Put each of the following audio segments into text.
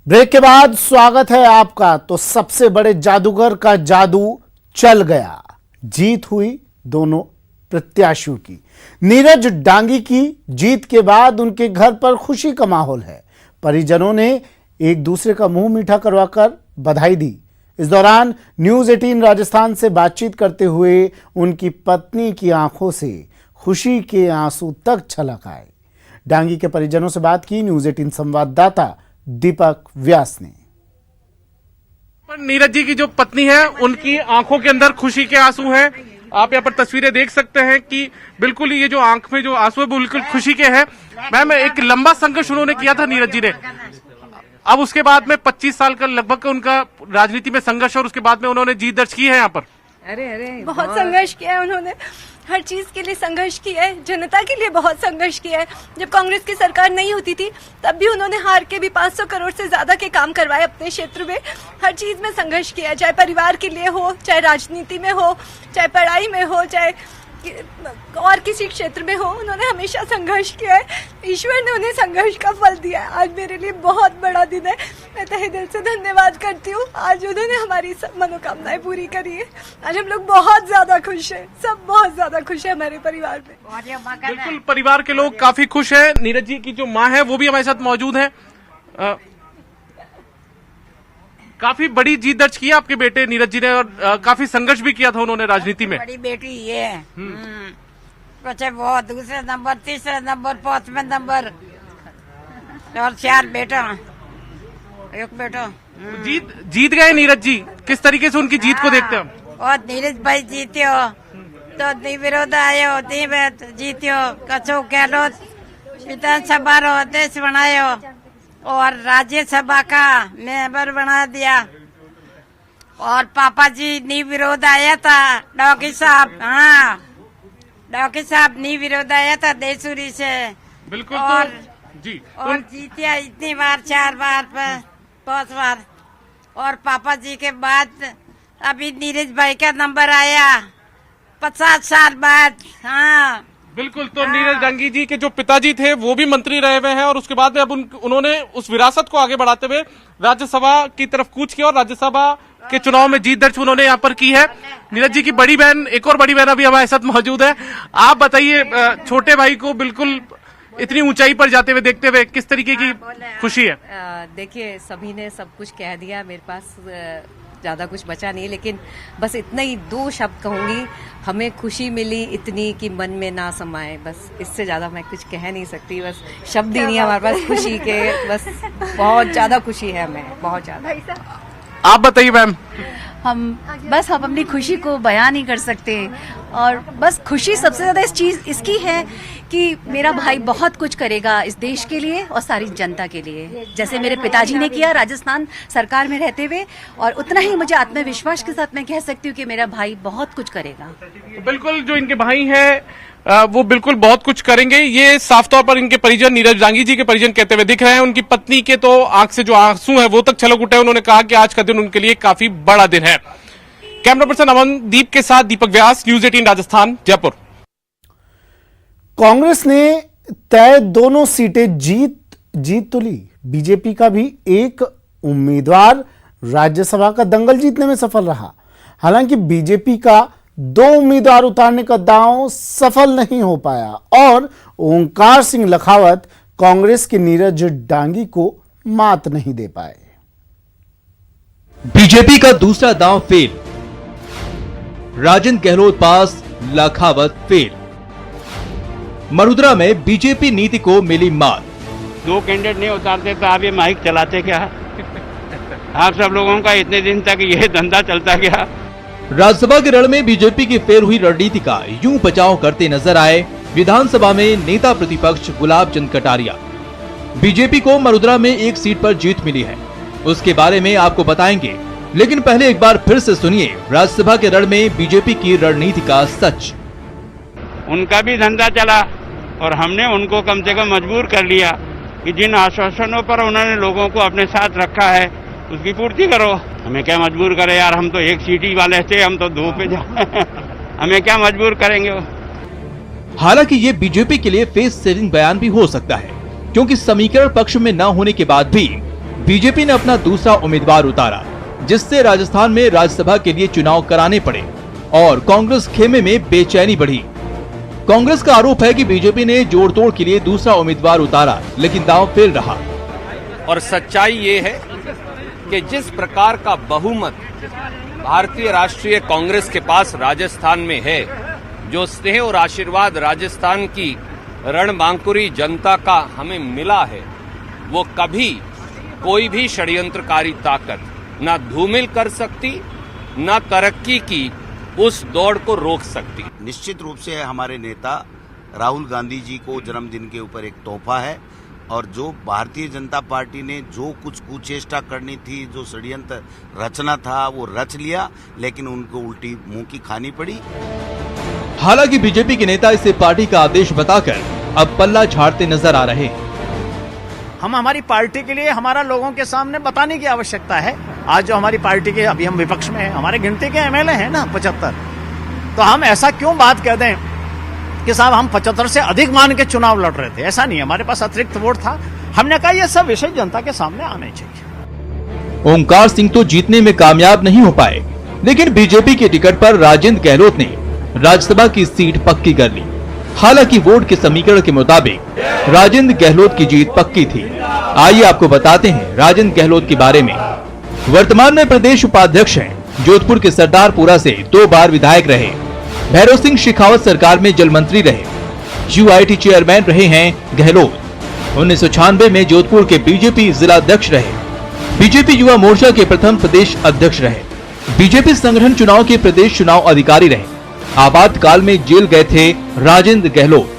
Break के बाद स्वागत है आपका। तो सबसे बड़े जादूगर का जादू चल गया, जीत हुई दोनों प्रत्याशियों की। नीरज डांगी की जीत के बाद उनके घर पर खुशी का माहौल है। परिजनों ने एक दूसरे का मुंह मीठा करवाकर बधाई दी। इस दौरान न्यूज 18 राजस्थान से बातचीत करते हुए उनकी पत्नी की आंखों से खुशी के आंसू तक छलक आए। डांगी के परिजनों से बात की न्यूज 18 संवाददाता दीपक व्यास ने। नीरज जी की जो पत्नी है उनकी आंखों के अंदर खुशी के आंसू हैं। आप यहाँ पर तस्वीरें देख सकते हैं कि बिल्कुल ये जो आंख में जो आंसू है बिल्कुल खुशी के हैं। मैम, एक लंबा संघर्ष उन्होंने किया था नीरज जी ने, अब उसके बाद में 25 साल का लगभग उनका राजनीति में संघर्ष और उसके बाद में उन्होंने जीत दर्ज की है यहाँ पर। अरे बहुत संघर्ष किया है उन्होंने, हर चीज के लिए संघर्ष किया है, जनता के लिए बहुत संघर्ष किया है। जब कांग्रेस की सरकार नहीं होती थी तब भी उन्होंने हार के भी 500 करोड़ से ज्यादा के काम करवाए अपने क्षेत्र में। हर चीज में संघर्ष किया है, चाहे परिवार के लिए हो, चाहे राजनीति में हो, चाहे पढ़ाई में हो, चाहे और किसी क्षेत्र में हो, उन्होंने हमेशा संघर्ष किया है। ईश्वर ने उन्हें संघर्ष का फल दिया है। आज मेरे लिए बहुत बड़ा दिन है, मैं तहे दिल से धन्यवाद करती हूँ। आज उन्होंने हमारी सब मनोकामनाएं पूरी करी है। आज हम लोग बहुत ज्यादा खुश हैं, सब बहुत ज्यादा खुश है हमारे परिवार में। बिल्कुल, परिवार के लोग काफी खुश हैं। नीरज जी की जो माँ है वो भी हमारे साथ मौजूद है। काफी बड़ी जीत दर्ज की है आपके बेटे नीरज जी ने और काफी संघर्ष भी किया था उन्होंने राजनीति में। बड़ी बेटी ये कुछ बहुत दूसरे नंबर, तीसरे नंबर, 5वें नंबर और 4 बेटा, एक बेटा। जीत गए नीरज जी, किस तरीके से उनकी जीत को देखते हैं? और नीरज भाई जीते हो तो विरोध आयो, जीते हो कछो गहलोत विधानसभा रो अध्यक्ष बनायो और राज्यसभा का मेंबर बना दिया। और पापा जी नी विरोध आया था, डॉक्टर साहब, हाँ डॉक्टर साहब नी विरोध आया था देसूरी से। बिल्कुल। और जी और जीतिया इतनी बार, 4 बार, 5 बार। और पापा जी के बाद अभी नीरज भाई का नंबर आया 50 साल बाद। हाँ बिल्कुल। तो नीरज डांगी जी के जो पिताजी थे वो भी मंत्री रहे हुए हैं और उसके बाद में अब उन्होंने उस विरासत को आगे बढ़ाते हुए राज्यसभा की तरफ कूच किया और राज्यसभा के चुनाव में जीत दर्ज उन्होंने यहाँ पर की है। नीरज जी की बड़ी बहन, एक और बड़ी बहन अभी हमारे साथ मौजूद है। आप बताइए, छोटे भाई को बिल्कुल इतनी ऊंचाई पर जाते हुए देखते हुए किस तरीके की खुशी है? देखिए, सभी ने सब कुछ कह दिया, मेरे पास ज्यादा कुछ बचा नहीं, लेकिन बस इतना ही 2 शब्द कहूंगी। हमें खुशी मिली इतनी कि मन में ना समाए, बस इससे ज्यादा मैं कुछ कह नहीं सकती। बस शब्द ही नहीं है हमारे पास खुशी के, बस बहुत ज्यादा खुशी है हमें, बहुत ज्यादा। आप बताइए मैम। हम अपनी खुशी को बयान नहीं कर सकते और बस खुशी सबसे ज्यादा इस चीज इसकी है कि मेरा भाई बहुत कुछ करेगा इस देश के लिए और सारी जनता के लिए, जैसे मेरे पिताजी ने किया राजस्थान सरकार में रहते हुए, और उतना ही मुझे आत्मविश्वास के साथ मैं कह सकती हूँ कि मेरा भाई बहुत कुछ करेगा। बिल्कुल, जो इनके भाई हैं वो बिल्कुल बहुत कुछ करेंगे, ये साफ तौर पर इनके परिजन, नीरज डांगी जी के परिजन कहते हुए दिख रहे हैं। उनकी पत्नी के तो आंख से जो आंसू है वो तक छलक उठे। उन्होंने कहा कि आज का दिन उनके लिए काफी बड़ा दिन है। कैमरा पर्सन अमनदीप के साथ दीपक व्यास, न्यूज 18 राजस्थान, जयपुर। कांग्रेस ने तय दोनों सीटें जीत तो ली। बीजेपी का भी एक उम्मीदवार राज्यसभा का दंगल जीतने में सफल रहा। हालांकि बीजेपी का 2 उम्मीदवार उतारने का दांव सफल नहीं हो पाया और ओंकार सिंह लखावत कांग्रेस के नीरज डांगी को मात नहीं दे पाए। बीजेपी का दूसरा दांव फेल, राजेंद्र गहलोत पास, लखावत फेल। मरुद्रा में बीजेपी नीति को मिली मात। 2 कैंडिडेट नहीं उतारते तो आप ये माइक चलाते क्या? आप सब लोगों का इतने दिन तक ये धंधा चलता क्या? राज्यसभा के रण में बीजेपी की फेल हुई रणनीति का यूं बचाव करते नजर आए विधानसभा में नेता प्रतिपक्ष गुलाब चंद कटारिया। बीजेपी को मरुद्रा में 1 सीट पर जीत मिली है, उसके बारे में आपको बताएंगे, लेकिन पहले एक बार फिर से सुनिए राज्यसभा के रण में बीजेपी की रणनीति का सच। उनका भी धंधा चला और हमने उनको कम से कम मजबूर कर लिया कि जिन आश्वासनों पर उन्होंने लोगों को अपने साथ रखा है उसकी पूर्ति करो। हमें क्या मजबूर करे यार, हम तो 1 सीट ही वाले थे, हम तो 2 पे जा हमें क्या मजबूर करेंगे वो। हालांकि ये बीजेपी के लिए फेस सेविंग बयान भी हो सकता है, क्योंकि समीकरण पक्ष में न होने के बाद भी बीजेपी ने अपना दूसरा उम्मीदवार उतारा, जिससे राजस्थान में राज्यसभा के लिए चुनाव कराने पड़े और कांग्रेस खेमे में बेचैनी बढ़ी। कांग्रेस का आरोप है कि बीजेपी ने जोड़ तोड़ के लिए दूसरा उम्मीदवार उतारा, लेकिन दांव फेल रहा। और सच्चाई ये है कि जिस प्रकार का बहुमत भारतीय राष्ट्रीय कांग्रेस के पास राजस्थान में है, जो स्नेह और आशीर्वाद राजस्थान की रणबांकुरी जनता का हमें मिला है, वो कभी कोई भी षड्यंत्रकारी ताकत न धूमिल कर सकती, न तरक्की की उस दौड़ को रोक सकती। निश्चित रूप से हमारे नेता राहुल गांधी जी को जन्मदिन के ऊपर एक तोहफा है, और जो भारतीय जनता पार्टी ने जो कुछ कुचेष्टा करनी थी, जो षड्यंत्र रचना था, वो रच लिया, लेकिन उनको उल्टी मुंह की खानी पड़ी। हालांकि बीजेपी के नेता इसे पार्टी का आदेश बताकर अब पल्ला झाड़ते नजर आ रहे हैं। हम हमारी पार्टी के लिए हमारा लोगों के सामने बताने की आवश्यकता है। आज जो हमारी पार्टी के, अभी हम विपक्ष में हैं, हमारे गिनती के एमएलए हैं ना 75, तो हम ऐसा क्यों बात कह दें कि साहब हम 75 से अधिक मान के चुनाव लड़ रहे थे। ऐसा नहीं, हमारे पास अतिरिक्त वोट था। हमने कहा ये सब विषय जनता के सामने आने चाहिए। ओंकार सिंह तो जीतने में कामयाब नहीं हो पाए, लेकिन बीजेपी के टिकट पर राजेंद्र गहलोत ने राज्यसभा की सीट पक्की कर ली। हालांकि वोट के समीकरण के मुताबिक राजेंद्र गहलोत की जीत पक्की थी। आइए आपको बताते हैं राजेंद्र गहलोत के बारे में। वर्तमान में प्रदेश उपाध्यक्ष हैं, जोधपुर के सरदारपुरा से 2 बार विधायक रहे, भैरव सिंह शेखावत सरकार में जल मंत्री रहे, यूआईटी चेयरमैन रहे हैं गहलोत। 1996 में जोधपुर के बीजेपी जिलाध्यक्ष रहे, बीजेपी युवा मोर्चा के प्रथम प्रदेश अध्यक्ष रहे, बीजेपी संगठन चुनाव के प्रदेश चुनाव अधिकारी रहे। आपातकाल में जेल गए थे राजेंद्र गहलोत।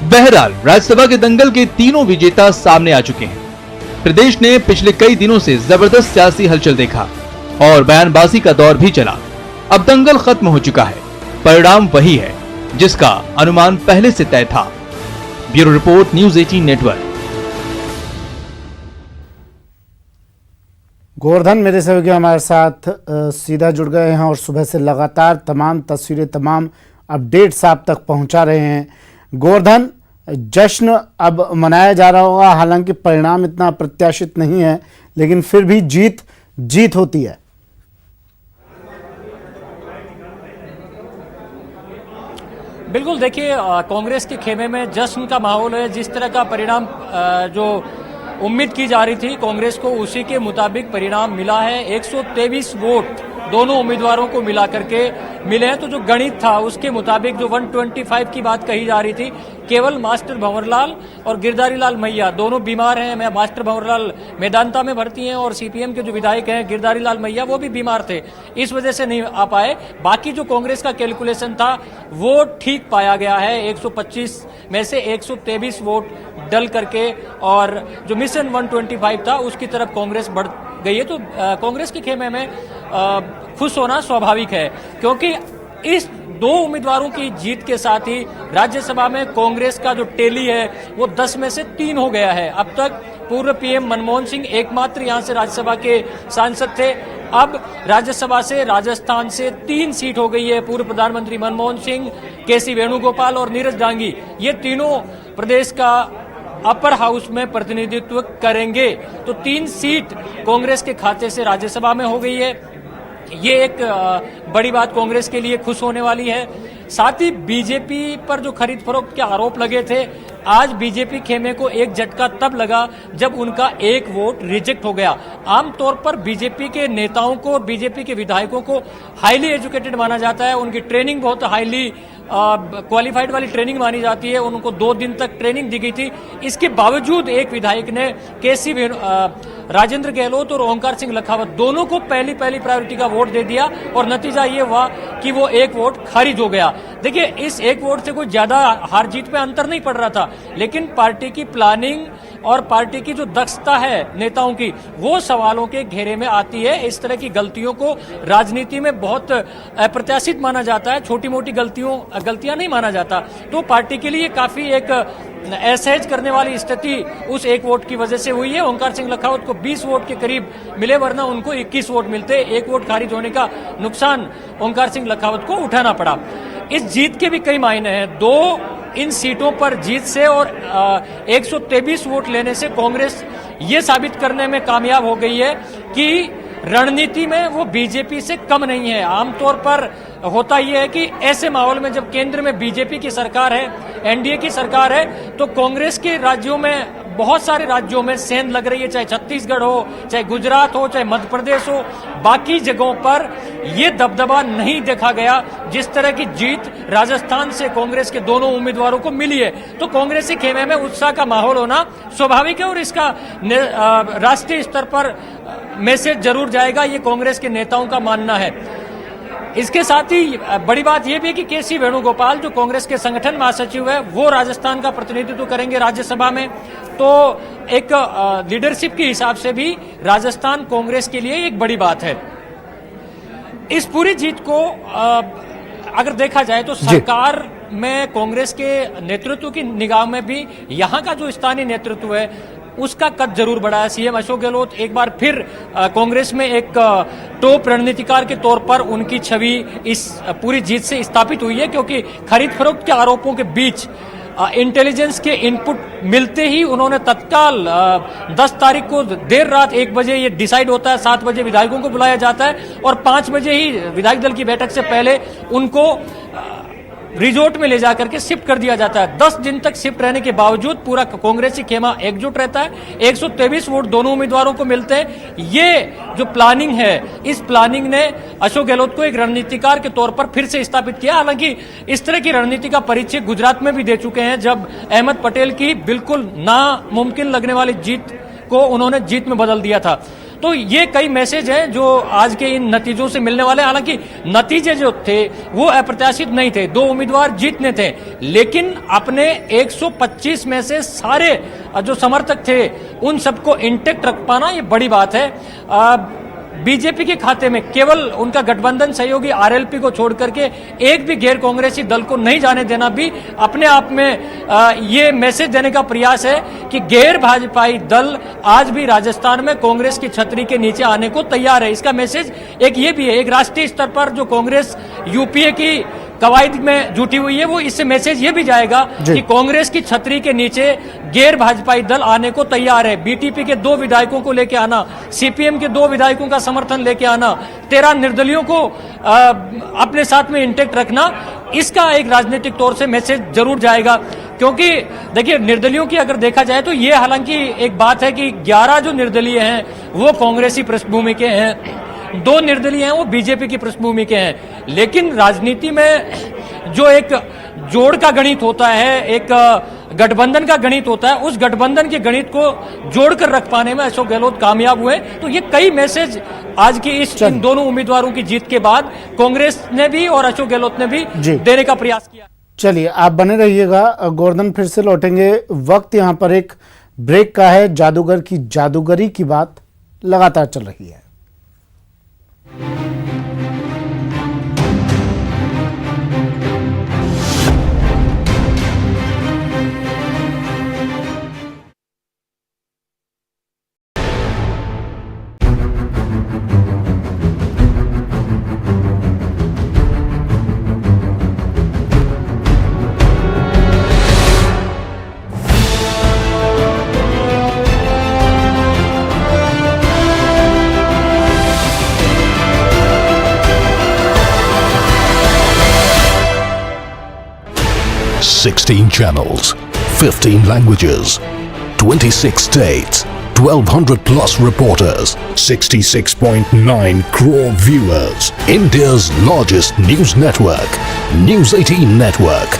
बहरहाल राज्यसभा के दंगल के तीनों विजेता सामने आ चुके हैं। प्रदेश ने पिछले कई दिनों से जबरदस्त सियासी हलचल देखा और बयानबाजी का दौर भी चला। अब दंगल खत्म हो चुका है, परिणाम वही है जिसका अनुमान पहले से तय था। Bureau report, news 18 network. Govardhan मेरे सहयोगी हमारे साथ सीधा जुड़ गए हैं और सुबह से लगातार तमाम तस्वीरें, तमाम अपडेट्स आप तक पहुंचा रहे हैं। गोवर्धन, जश्न अब मनाया जा रहा होगा, हालांकि परिणाम इतना प्रत्याशित नहीं है, लेकिन फिर भी जीत होती है। बिल्कुल, देखिए कांग्रेस के खेमे में जश्न का माहौल है। जिस तरह का परिणाम जो उम्मीद की जा रही थी कांग्रेस को, उसी के मुताबिक परिणाम मिला है। 123 वोट दोनों उम्मीदवारों को मिला करके मिले हैं। तो जो गणित था उसके मुताबिक जो 125 की बात कही जा रही थी, केवल मास्टर भंवरलाल और गिरधारी लाल मैया दोनों बीमार हैं। मास्टर भंवरलाल मेदांता में भर्ती हैं और सीपीएम के जो विधायक हैं गिरधारी लाल मैया वो भी बीमार थे, इस वजह से नहीं आ पाए। बाकी जो कांग्रेस का कैलकुलेशन था वो ठीक पाया गया है। 125 में से 123 वोट डल करके और जो मिशन 125 था उसकी तरफ कांग्रेस बढ़ गई है। तो कांग्रेस के खेमे में खुश होना स्वाभाविक है, क्योंकि इस 2 उम्मीदवारों की जीत के साथ ही राज्यसभा में कांग्रेस का जो टेली है वो 10 में से 3 हो गया है। अब तक पूर्व पीएम मनमोहन सिंह एकमात्र यहां से राज्यसभा के सांसद थे। अब राज्यसभा से राजस्थान से 3 सीट हो गई है। पूर्व प्रधानमंत्री मनमोहन सिंह, केसी वेणुगोपाल और नीरज डांगी, ये तीनों प्रदेश का अपर हाउस में प्रतिनिधित्व करेंगे। तो 3 सीट कांग्रेस के खाते से राज्यसभा में हो गई है। ये एक बड़ी बात कांग्रेस के लिए खुश होने वाली है। साथ ही बीजेपी पर जो खरीद फरोख्त के आरोप लगे थे, आज बीजेपी खेमे को एक झटका तब लगा जब उनका एक वोट रिजेक्ट हो गया। आमतौर पर बीजेपी के नेताओं को और बीजेपी के विधायकों को हाईली एजुकेटेड माना जाता है, उनकी ट्रेनिंग बहुत हाईली क्वालिफाइड वाली ट्रेनिंग मानी जाती है। उनको 2 दिन तक ट्रेनिंग दी गई थी। इसके बावजूद एक विधायक ने राजेंद्र गहलोत और ओंकार सिंह लखावत दोनों को पहली प्रायोरिटी का वोट दे दिया और नतीजा ये हुआ कि वो एक वोट खारिज हो गया। देखिए, इस एक वोट से कोई ज्यादा हार जीत पे अंतर नहीं पड़ रहा था, लेकिन पार्टी की प्लानिंग और पार्टी की जो दक्षता है नेताओं की, वो सवालों के घेरे में आती है। इस तरह की गलतियों को राजनीति में बहुत अप्रत्याशित माना जाता है, छोटी मोटी गलतियां नहीं माना जाता। तो पार्टी के लिए काफी एक असहज करने वाली स्थिति उस एक वोट की वजह से हुई है। ओंकार सिंह लखावत को 20 वोट के करीब मिले, वरना उनको 21 वोट मिलते। एक वोट खारिज होने का नुकसान ओंकार सिंह लखावत को उठाना पड़ा। इस जीत के भी कई मायने हैं। 2 इन सीटों पर जीत से और 123 वोट लेने से कांग्रेस ये साबित करने में कामयाब हो गई है कि रणनीति में वो बीजेपी से कम नहीं है। आमतौर पर होता यह है कि ऐसे माहौल में जब केंद्र में बीजेपी की सरकार है, एनडीए की सरकार है, तो कांग्रेस के राज्यों में, बहुत सारे राज्यों में सेंध लग रही है, चाहे छत्तीसगढ़ हो, चाहे गुजरात हो, चाहे मध्य प्रदेश हो, बाकी जगहों पर ये दबदबा नहीं देखा गया जिस तरह की जीत राजस्थान से कांग्रेस के दोनों उम्मीदवारों को मिली है। तो कांग्रेस के खेमे में उत्साह का माहौल होना स्वाभाविक है और इसका राष्ट्रीय स्तर पर मैसेज जरूर जाएगा, ये कांग्रेस के नेताओं का मानना है। इसके साथ ही बड़ी बात यह भी है कि केसी वेणुगोपाल जो कांग्रेस के संगठन महासचिव है, वो राजस्थान का प्रतिनिधित्व करेंगे राज्यसभा में। तो एक लीडरशिप के हिसाब से भी राजस्थान कांग्रेस के लिए एक बड़ी बात है। इस पूरी जीत को अगर देखा जाए तो सरकार में कांग्रेस के नेतृत्व की निगाह में भी यहाँ का जो स्थानीय नेतृत्व है उसका कद जरूर बढ़ा है। सीएम अशोक गहलोत एक बार फिर कांग्रेस में एक टॉप रणनीतिकार के तौर पर उनकी छवि इस पूरी जीत से स्थापित हुई है, क्योंकि खरीद फरोख्त के आरोपों के बीच इंटेलिजेंस के इनपुट मिलते ही उन्होंने तत्काल 10 तारीख को देर रात 1 बजे ये डिसाइड होता है, 7 बजे विधायकों को बुलाया जाता है और 5 बजे ही विधायक दल की बैठक से पहले उनको रिजोर्ट में ले जाकर के शिफ्ट कर दिया जाता है। 10 दिन तक शिफ्ट रहने के बावजूद पूरा कांग्रेसी खेमा एकजुट रहता है। 123 वोट दोनों उम्मीदवारों को मिलते हैं। ये जो प्लानिंग है, इस प्लानिंग ने अशोक गहलोत को एक रणनीतिकार के तौर पर फिर से स्थापित किया। हालांकि इस तरह की रणनीति का परिचय गुजरात में भी दे चुके हैं, जब अहमद पटेल की बिल्कुल नामुमकिन लगने वाली जीत को उन्होंने जीत में बदल दिया था। तो ये कई मैसेज हैं जो आज के इन नतीजों से मिलने वाले। हालांकि नतीजे जो थे वो अप्रत्याशित नहीं थे, 2 उम्मीदवार जीतने थे, लेकिन अपने 125 में से सारे जो समर्थक थे उन सबको इंटेक्ट रख पाना ये बड़ी बात है। बीजेपी के खाते में केवल उनका गठबंधन सहयोगी आरएलपी को छोड़ करके एक भी गैर कांग्रेसी दल को नहीं जाने देना भी अपने आप में ये मैसेज देने का प्रयास है कि गैर भाजपाई दल आज भी राजस्थान में कांग्रेस की छतरी के नीचे आने को तैयार है। इसका मैसेज एक ये भी है, एक राष्ट्रीय स्तर पर जो कांग्रेस यूपीए की कवायद में जुटी हुई है, वो इससे मैसेज ये भी जाएगा कि कांग्रेस की छतरी के नीचे गैर भाजपाई दल आने को तैयार है। बीटीपी के 2 विधायकों को लेके आना, सीपीएम के 2 विधायकों का समर्थन लेके आना, 13 निर्दलियों को अपने साथ में इंटेक्ट रखना, इसका एक राजनीतिक तौर से मैसेज जरूर जाएगा। क्योंकि देखिए, निर्दलियों की अगर देखा जाए तो ये हालांकि एक बात है कि 11 जो निर्दलीय हैं वो कांग्रेसी पृष्ठभूमि के हैं, 2 निर्दलीय हैं वो बीजेपी की पृष्ठभूमि के हैं। लेकिन राजनीति में जो एक जोड़ का गणित होता है, एक गठबंधन का गणित होता है, उस गठबंधन के गणित को जोड़कर रख पाने में अशोक गहलोत कामयाब हुए। तो ये कई मैसेज आज की इन दोनों उम्मीदवारों की जीत के बाद कांग्रेस ने भी और अशोक गहलोत ने भी देने का प्रयास किया। चलिए, आप बने रहिएगा। गोवर्धन फिर से लौटेंगे। वक्त यहां पर एक ब्रेक का है। जादूगर की जादूगरी की बात लगातार चल रही है। Sixteen channels, 15 languages, 26 states, 1,200 plus reporters, 66.9 crore viewers. India's largest news network, News 18 Network.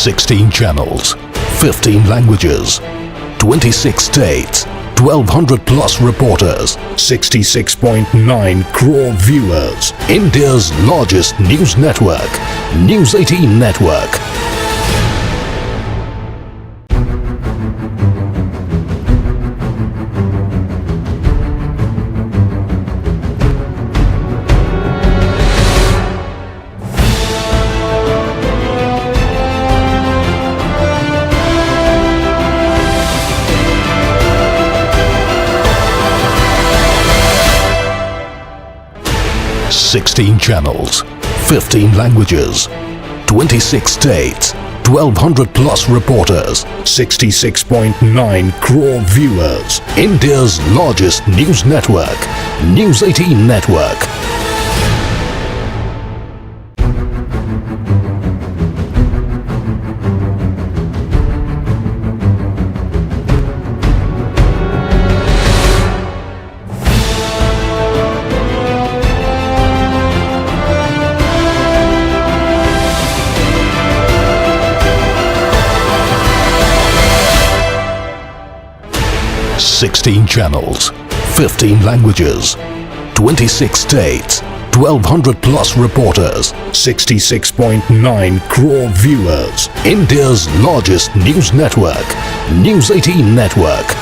Sixteen channels, 15 languages, 26 states, 1,200 plus reporters, 66.9 crore viewers. India's largest news network, News 18 Network. 16 channels, 15 languages, 26 states, 1200 plus reporters, 66.9 crore viewers. India's largest news network, News 18 Network. Sixteen channels, 15 languages, 26 states, 1200 plus reporters, 66.9 crore viewers. India's largest news network, News 18 Network.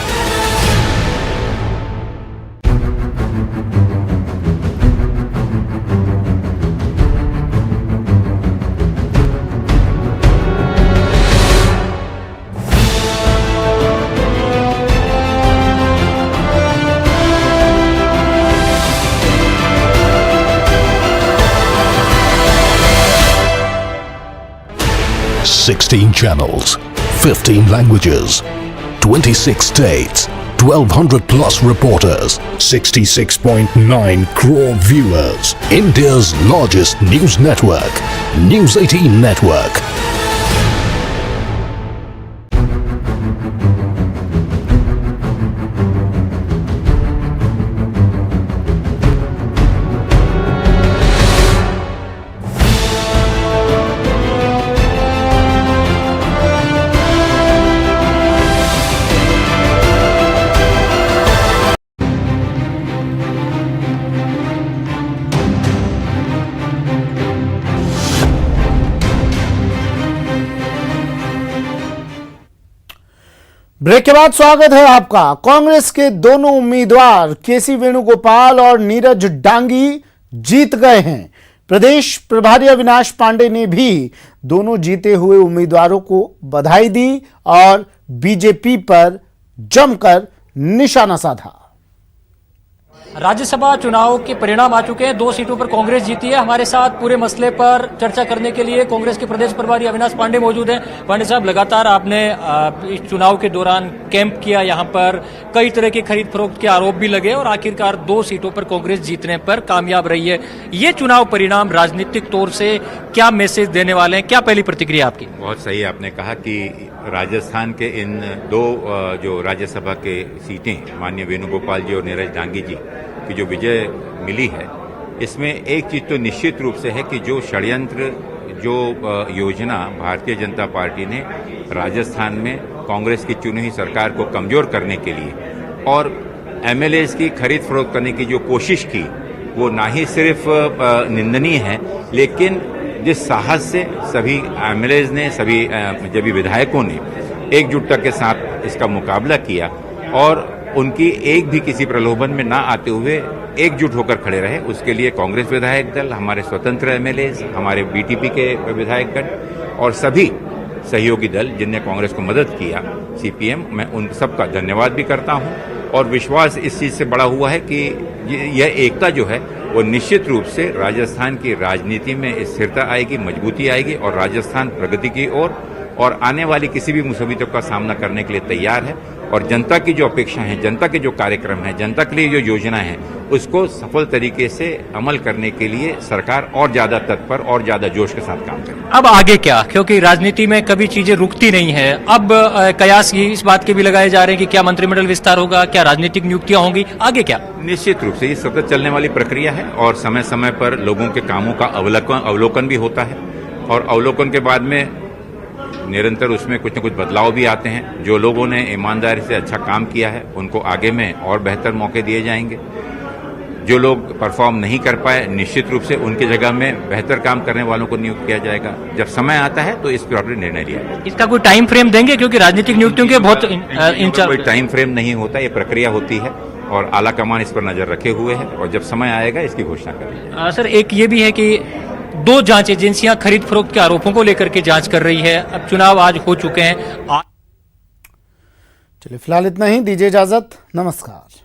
Sixteen channels, 15 languages, 26 states, 1200 plus reporters, 66.9 crore viewers. India's largest news network, News 18 Network. Break के बाद स्वागत है आपका। कांग्रेस के दोनों उम्मीदवार केसी वेणुगोपाल और नीरज डांगी जीत गए हैं। प्रदेश प्रभारी अविनाश पांडे ने भी दोनों जीते हुए उम्मीदवारों को बधाई दी और बीजेपी पर जमकर निशाना साधा। राज्यसभा चुनाव के परिणाम आ चुके हैं। 2 सीटों पर कांग्रेस जीती है। हमारे साथ पूरे मसले पर चर्चा करने के लिए कांग्रेस के प्रदेश प्रभारी अविनाश पांडे मौजूद हैं। पांडे साहब, लगातार आपने इस चुनाव के दौरान कैंप किया, यहाँ पर कई तरह के खरीद फरोख्त के आरोप भी लगे और आखिरकार 2 सीटों पर कांग्रेस जीतने पर कामयाब रही है। ये चुनाव परिणाम राजनीतिक तौर से क्या मैसेज देने वाले हैं? क्या पहली प्रतिक्रिया आपकी? बहुत सही आपने कहा कि राजस्थान के इन 2 जो राज्यसभा के सीटें माननीय वेणुगोपाल जी और नीरज डांगी जी की जो विजय मिली है, इसमें एक चीज तो निश्चित रूप से है कि जो षड्यंत्र, जो योजना भारतीय जनता पार्टी ने राजस्थान में कांग्रेस की चुनी हुई सरकार को कमजोर करने के लिए और एमएलएस की खरीद फरोख्त करने की जो कोशिश की, वो ना ही सिर्फ निंदनीय है, लेकिन जिस साहस से सभी एमएलएस ने, सभी विधायकों ने एकजुटता के साथ इसका मुकाबला किया और उनकी एक भी किसी प्रलोभन में ना आते हुए एकजुट होकर खड़े रहे, उसके लिए कांग्रेस विधायक दल, हमारे स्वतंत्र एमएलएस, हमारे बीटीपी के विधायकगण और सभी सहयोगी दल जिनने कांग्रेस को मदद किया, सीपीएम, मैं उन सबका धन्यवाद भी करता हूं। और विश्वास इस चीज से बड़ा हुआ है कि यह एकता जो है वो निश्चित रूप से राजस्थान की राजनीति में स्थिरता आएगी, मजबूती आएगी और राजस्थान प्रगति की ओर और आने वाली किसी भी मुसीबतों का सामना करने के लिए तैयार है। और जनता की जो अपेक्षा है, जनता के जो कार्यक्रम है, जनता के लिए जो योजना है, उसको सफल तरीके से अमल करने के लिए सरकार और ज्यादा तत्पर और ज्यादा जोश के साथ काम करे। अब आगे क्या? क्योंकि राजनीति में कभी चीजें रुकती नहीं है। अब कयास इस बात के भी लगाए जा रहे हैं कि क्या मंत्रिमंडल विस्तार होगा, क्या राजनीतिक नियुक्तियां होंगी, आगे क्या? निश्चित रूप से ये सतत चलने वाली प्रक्रिया है और समय समय पर लोगों के कामों का अवलोकन भी होता है और अवलोकन के बाद में निरंतर उसमें कुछ न कुछ बदलाव भी आते हैं। जो लोगों ने ईमानदारी से अच्छा काम किया है उनको आगे में और बेहतर मौके दिए जाएंगे। जो लोग परफॉर्म नहीं कर पाए, निश्चित रूप से उनकी जगह में बेहतर काम करने वालों को नियुक्त किया जाएगा। जब समय आता है तो इस पर निर्णय लिया जाएगा। इसका कोई टाइम फ्रेम देंगे? क्योंकि राजनीतिक नियुक्तियों के बहुत कोई टाइम फ्रेम नहीं होता, ये प्रक्रिया होती है और आला कमान इस पर नजर रखे हुए है और जब समय आएगा इसकी घोषणा करेंगे। सर, एक ये भी है कि 2 जांच एजेंसियां खरीद फरोख्त के आरोपों को लेकर के जांच कर रही है। अब चुनाव आज हो चुके हैं। चलिए फिलहाल इतना ही, दीजिए इजाजत, नमस्कार।